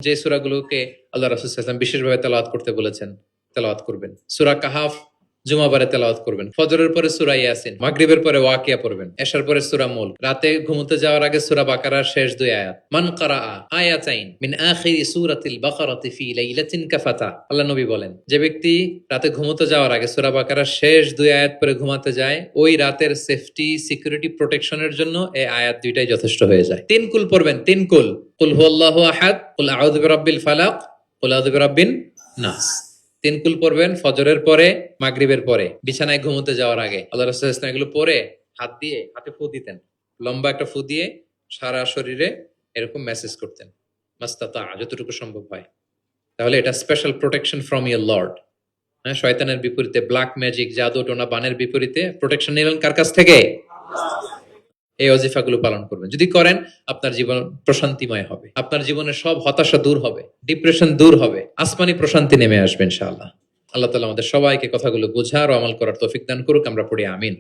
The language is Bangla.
যে সূরাগুলোকে আল্লাহ রাসূল সাল্লাল্লাহু আলাইহি ওয়াসাল্লাম বিশেষভাবে তেলাওয়াত করতে বলেছেন তেলাওয়াত করবেন। সূরা কাহাফ জুমাবারে তেলাওয়াত করবেন। ফজরের পরে সূরা ইয়াসিন, মাগরিবের পরে ওয়াকিয়া পড়বেন, এশার পরে সূরা মুলক, রাতে ঘুমোতে যাওয়ার আগে সূরা বাকারার শেষ 2 আয়াত। মান কারাআ আয়াতাইন মিন আখিরি সূরাতিল বাকারাতি ফি লাইলাতিন কাফাতা। আল্লাহ নবী বলেন, যে ব্যক্তি রাতে ঘুমোতে যাওয়ার আগে সূরা বাকারার শেষ 2 আয়াত পরে ঘুমাতে যায়, ওই রাতের সেফটি সিকিউরিটি প্রোটেকশনের জন্য এই আয়াত দুইটাই যথেষ্ট হয়ে যায়। 3 কুল পড়বেন, 3 কুল। কুল হুয়াল্লাহু আহাদ, কুল আউযু বিরাব্বিল ফালাক, কুল আউযু বিরাব্বিন নাস। 3 কুল পড়বেন ফজরের পরে, মাগরিবের পরে, বিছানায় ঘুমোতে যাওয়ার আগে। আল্লাহ রাসূল সাল্লাল্লাহু আলাইহি ওয়াসাল্লাম এগুলো পরে হাতে ফু দিতেন, লম্বা একটা ফু দিয়ে সারা শরীরে এরকম মেসেজ করতেন, মাস্তাতা, যতটুকু সম্ভব হয়। তাহলে এটা special protection from your Lord. হ্যাঁ, শয়তানের বিপরীতে, ব্ল্যাক ম্যাজিক, জাদু টোনা বানের বিপরীতে প্রোটেকশন নিলেন কার কাছ থেকে? এই ওজিফাগুলো পালন করবেন। যদি করেন, আপনার জীবন প্রশান্তিময় হবে, আপনার জীবনের সব হতাশা দূর হবে, ডিপ্রেশন দূর হবে, আসমানি প্রশান্তি নেমে আসবে ইনশাআল্লাহ। আল্লাহ তাআলা আমাদের সবাইকে কথাগুলো বোঝার ও আমল করার তৌফিক দান করুক। আমরা পড়ি আমিন।